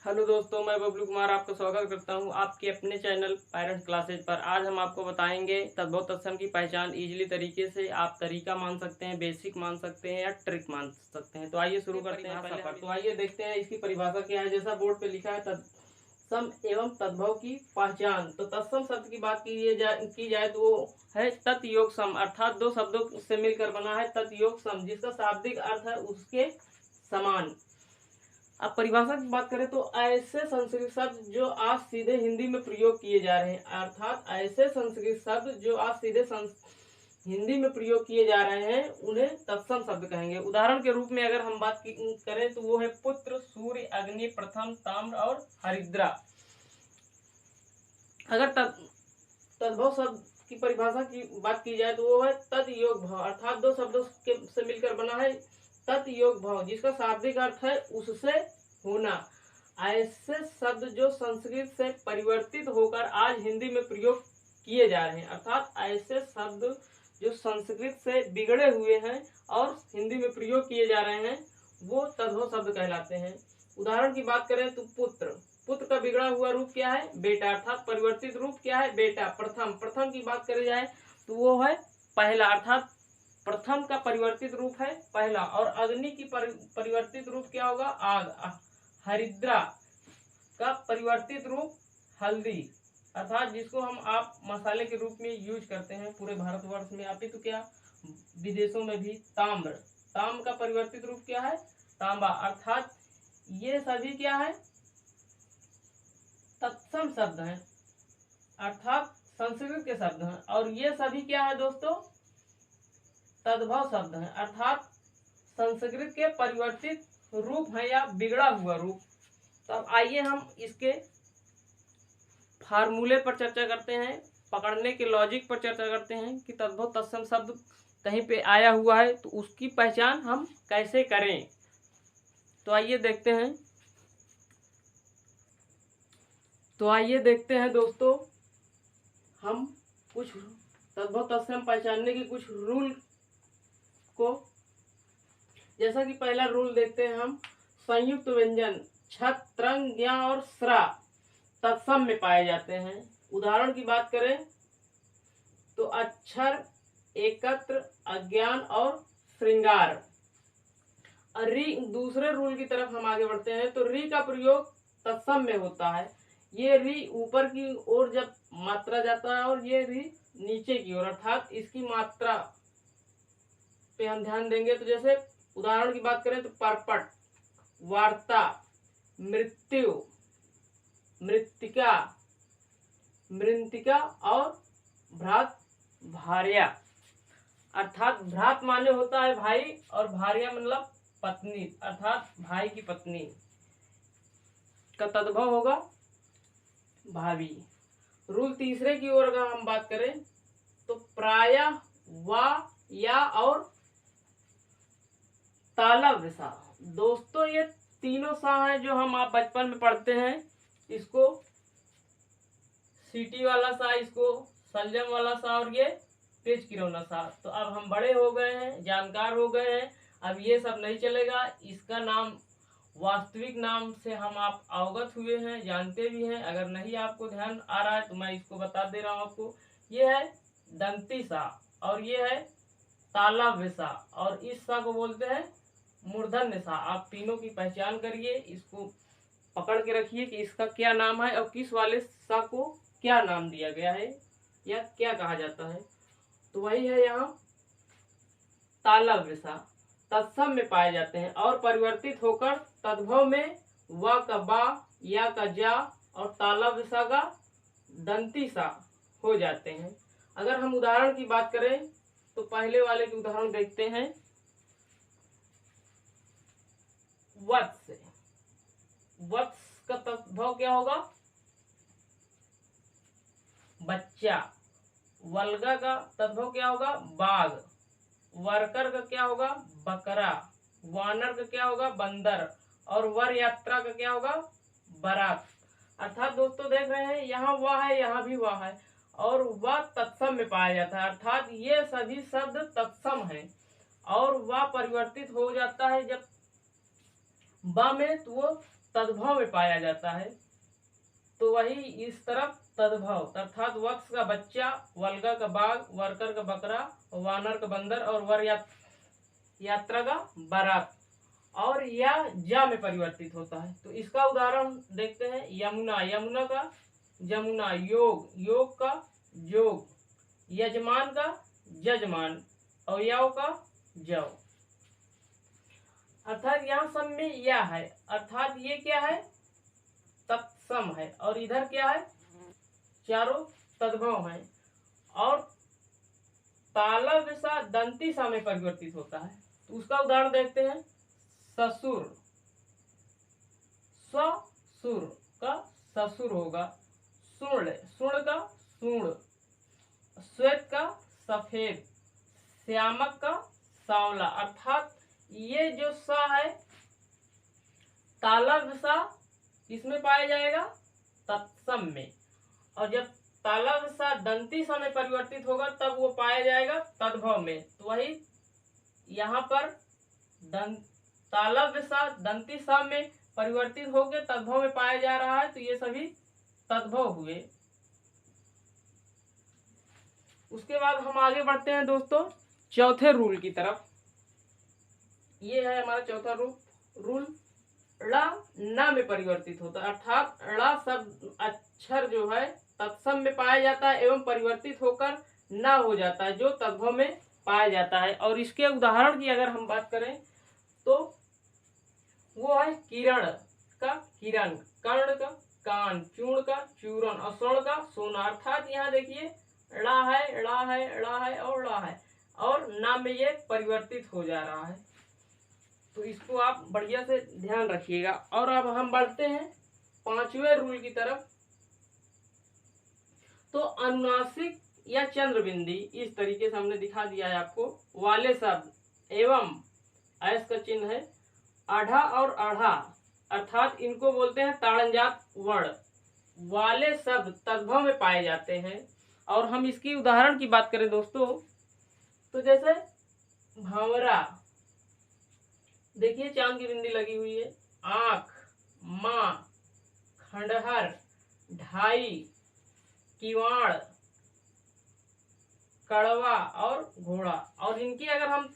Hello दोस्तों, मैं बबलू कुमार आपका स्वागत करता हूं आपके अपने चैनल पेरेंट्स क्लासेज पर। आज हम आपको बताएंगे तद्भव तत्सम की पहचान इजीली तरीके से। आप तरीका मान सकते हैं, बेसिक मान सकते हैं या ट्रिक मान सकते हैं। तो आइए शुरू करते हैं पहले पर। तो आइए देखते हैं इसकी परिभाषा क्या है। जैसा बोर्ड पे लिखा है, तत्सम एवं तद्भव की पहचान। तो तत्सम शब्द की बात की जाए तो वो है तत् योग सम, अर्थात दो शब्दों से मिलकर बना है तत् योग सम, जिसका शाब्दिक अर्थ है उसके समान। अब परिभाषा की बात करें तो ऐसे संस्कृत शब्द जो आज सीधे हिंदी में प्रयोग किए जा रहे हैं, अर्थात ऐसे संस्कृत शब्द जो आज सीधे हिंदी में प्रयोग किए जा रहे हैं उन्हें तत्सम शब्द कहेंगे। उदाहरण के रूप में अगर हम बात करें तो वो है पुत्र, सूर्य, अग्नि, प्रथम, ताम्र और हरिद्रा। अगर तद्भव शब्द की परिभाषा की बात की जाए तो वो है तद योग भाव, अर्थात दो शब्दों से मिलकर बना है तत् योग भाव, जिसका शाब्दिक अर्थ है उससे होना। ऐसे शब्द जो संस्कृत से परिवर्तित होकर आज हिंदी में प्रयोग किए जा रहे हैं, अर्थात ऐसे शब्द जो संस्कृत से बिगड़े हुए हैं और हिंदी में प्रयोग किए जा रहे हैं वो तद्भव शब्द कहलाते हैं। उदाहरण की बात करें तो पुत्र, पुत्र का बिगड़ा हुआ रूप क्या है? बेटा, अर्थात परिवर्तित रूप क्या है? बेटा। प्रथम, प्रथम की बात करी जाए तो वो है पहला, अर्थात प्रथम का परिवर्तित रूप है पहला। और अग्नि की परिवर्तित रूप क्या होगा? आग। हरिद्रा का परिवर्तित रूप हल्दी, अर्थात जिसको हम आप मसाले के रूप में यूज करते हैं पूरे भारतवर्ष में, अपितु क्या विदेशों में भी ताम्र, ताम्र का परिवर्तित रूप क्या है? तांबा। अर्थात ये सभी क्या है? तत्सम शब्द हैं, अर्थात संस्कृत के शब्द हैं। और ये सभी क्या है दोस्तों? तद्भव शब्द हैं, अर्थात संस्कृत के परिवर्तित रूप है या बिगड़ा हुआ रूप। तो अब आइए हम इसके फार्मूले पर चर्चा करते हैं, पकड़ने के लॉजिक पर चर्चा करते हैं कि तद्भव तत्सम शब्द कहीं पे आया हुआ है तो उसकी पहचान हम कैसे करें। तो आइए देखते हैं दोस्तों, हम कुछ तद्भव तत्सम पहचानने की कुछ रूल को। जैसा कि पहला रूल देखते हैं हम, संयुक्त व्यंजन छत, त्रंग, ज्ञ और स्रा तत्सम में पाए जाते हैं। उदाहरण की बात करें तो अक्षर, एकत्र, अज्ञान और श्रृंगार। री, दूसरे रूल की तरफ हम आगे बढ़ते हैं तो री का प्रयोग तत्सम में होता है। ये री ऊपर की ओर जब मात्रा जाता है और ये री नीचे की ओर, अर्थात इसकी मात्रा पे हम ध्यान देंगे। तो जैसे उदाहरण की बात करें तो परपट, वार्ता, मृत्यु, मृत्तिका, मृंतिका और भ्रात, भार्या। अर्थात भ्रात माने होता है भाई और भार्या मतलब पत्नी, अर्थात भाई की पत्नी का तद्भव होगा भाभी। रूल तीसरे की ओर अगर हम बात करें तो प्रायः, वा, या और तालव्य सा। दोस्तों ये तीनों सा हैं जो हम आप बचपन में पढ़ते हैं, इसको सीटी वाला सा, इसको सलजम वाला सा और ये तेज किरौना सा। तो अब हम बड़े हो गए हैं, जानकार हो गए हैं, अब ये सब नहीं चलेगा। इसका नाम वास्तविक नाम से हम आप अवगत हुए हैं, जानते भी हैं। अगर नहीं आपको ध्यान आ रहा है तो मैं इसको बता दे रहा हूँ आपको। ये है दंती सा और ये है तालव्य सा और इस सा को बोलते हैं मूर्धन्य सा। आप तीनों की पहचान करिए, इसको पकड़ के रखिए कि इसका क्या नाम है और किस वाले सा को क्या नाम दिया गया है या क्या कहा जाता है। तो वही है यहाँ तालव्य सा, तत्सम में पाए जाते हैं और परिवर्तित होकर तद्भव में व का बा, या का जा और तालव्य सा का दंती सा हो जाते हैं। अगर हम उदाहरण की बात करें तो पहले वाले की उदाहरण देखते हैं। वत्स, वत्स का तद्भव क्या होगा? बच्चा। वल्गा का तद्भव क्या होगा? बाघ। वर्कर का क्या होगा? बकरा। वानर का क्या होगा? बंदर। और वर यात्रा का क्या होगा? बारात। अर्थात दोस्तों देख रहे हैं यहाँ वह है, यहाँ भी वह है और वह तत्सम में पाया जाता है, अर्थात ये सभी शब्द तत्सम हैं। और वह परिवर्तित हो जाता है जब बा में, तो वो तद्भव में पाया जाता है, तो वही इस तरफ तद्भव अर्थात वत्स का बच्चा, वल्गा का बाघ, वर्कर का बकरा, वानर का बंदर और वर यात्रा का बारात और या जा में परिवर्तित होता है। तो इसका उदाहरण देखते हैं। यमुना, यमुना का जमुना, योग, योग का जोग, यजमान का जजमान, अवयव का जव। अर्थात यहाँ सब में या है, अर्थात ये क्या है, तत्सम है, और इधर क्या है, चारों तद्भव है। और तालव्य सा दंती सा में परिवर्तित होता है। तो उसका उदाहरण देखते हैं। ससुर, ससुर का ससुर होगा, सुर्ण, सुर्ण का सुर्ण, श्वेत का सफेद, श्यामक का सांवला। अर्थात ये जो सा है तालव्य सा किसमें पाया जाएगा, तत्सम में, और जब तालव्य सा दंती सा में परिवर्तित होगा तब वो पाया जाएगा तद्भव में। तो वही यहाँ पर तालव्य सा दंती सा में परिवर्तित होकर तद्भव में पाया जा रहा है, तो ये सभी तद्भव हुए। उसके बाद हम आगे बढ़ते हैं दोस्तों चौथे रूल की तरफ। ये है हमारा चौथा रूल। ळ न में परिवर्तित होता है, अर्थात ळ शब्द अक्षर जो है तत्सम में पाया जाता है एवं परिवर्तित होकर न हो जाता है, जो तद्भव में पाया जाता है। और इसके उदाहरण की अगर हम बात करें तो वो है किरण का किरण, कर्ण का कान, चूर्ण का चूरण और स्वर्ण का सोना। अर्थात यहाँ देखिए ड़ा है, ड़ा है, ड़ा है और ड़ा है, और नाम में ये परिवर्तित हो जा रहा है। तो इसको आप बढ़िया से ध्यान रखिएगा। और अब हम बढ़ते हैं पांचवें रूल की तरफ। तो अनुनासिक या चंद्रबिंदी इस तरीके से हमने दिखा दिया है आपको, वाले शब्द एवं ऐस का चिन्ह है, आढ़ा और आढ़ा, अर्थात इनको बोलते हैं ताड़नजात वर्ण वाले शब्द तद्भव में पाए जाते हैं। और हम इसकी उदाहरण की बात करें दोस्तों, तो जैसे भंवरा, देखिए चांद की बिंदी लगी हुई है, आंख, माँ, खंडहर, ढाई, किवाड़, कड़वा और घोड़ा। और इनकी अगर हम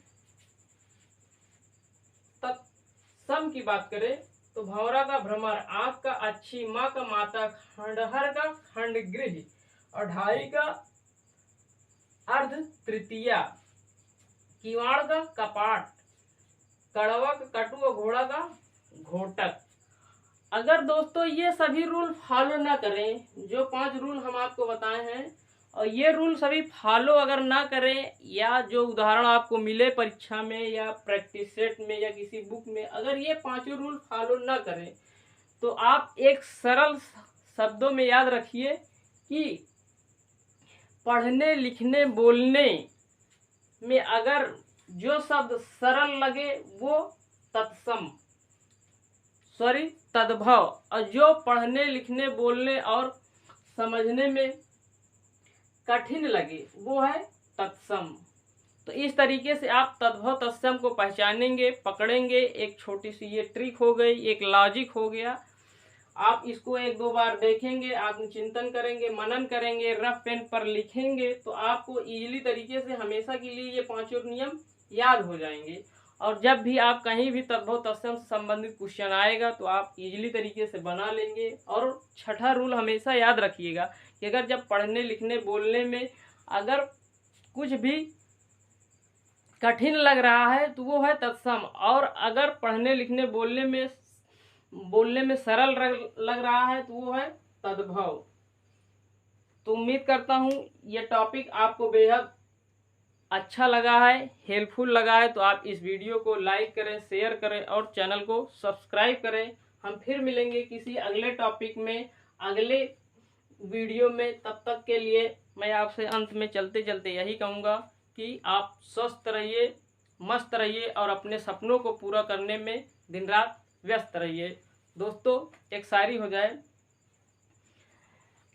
तत्सम की बात करें तो भंवरा का भ्रमर, आंख का अच्छी, माँ का माता, खंडहर का खंडगृह और ढाई का अर्ध तृतीया, किवाड़ का कपाट, कड़वा का कटु और घोड़ा का घोटक। अगर दोस्तों ये सभी रूल फॉलो ना करें, जो 5 रूल हम आपको बताए हैं, और ये रूल सभी फॉलो अगर ना करें, या जो उदाहरण आपको मिले परीक्षा में या प्रैक्टिस सेट में या किसी बुक में, अगर ये 5 रूल फॉलो ना करें तो आप एक सरल शब्दों में याद रखिए कि पढ़ने लिखने बोलने में अगर जो शब्द सरल लगे वो तद्भव, और जो पढ़ने लिखने बोलने और समझने में कठिन लगे वो है तत्सम। तो इस तरीके से आप तद्भव तत्सम को पहचानेंगे, पकड़ेंगे। एक छोटी सी ये ट्रिक हो गई, एक लॉजिक हो गया। आप इसको 1-2 बार देखेंगे, आत्मचिंतन करेंगे, मनन करेंगे, रफ पेन पर लिखेंगे, तो आपको इजीली तरीके से हमेशा के लिए ये 5 नियम याद हो जाएंगे। और जब भी आप कहीं भी तद्भव तत्सम से संबंधित क्वेश्चन आएगा तो आप इजीली तरीके से बना लेंगे। और छठा रूल हमेशा याद रखिएगा कि अगर जब पढ़ने लिखने बोलने में अगर कुछ भी कठिन लग रहा है तो वो है तत्सम, और अगर पढ़ने लिखने बोलने में सरल लग रहा है तो वो है तद्भव। तो उम्मीद करता हूँ ये टॉपिक आपको बेहद अच्छा लगा है, हेल्पफुल लगा है। तो आप इस वीडियो को लाइक करें, शेयर करें और चैनल को सब्सक्राइब करें। हम फिर मिलेंगे किसी अगले टॉपिक में, अगले वीडियो में। तब तक के लिए मैं आपसे अंत में चलते चलते यही कहूँगा कि आप स्वस्थ रहिए, मस्त रहिए और अपने सपनों को पूरा करने में दिन रात व्यस्त रहिए। दोस्तों एक शायरी हो जाए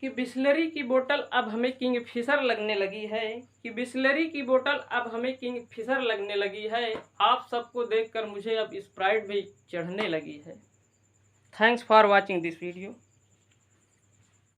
कि बिस्लरी की बोतल अब हमें किंगफिशर लगने लगी है, कि बिस्लरी की बोतल अब हमें किंगफिशर लगने लगी है, आप सबको देखकर मुझे अब स्प्राइट भी चढ़ने लगी है। Thanks for watching this video.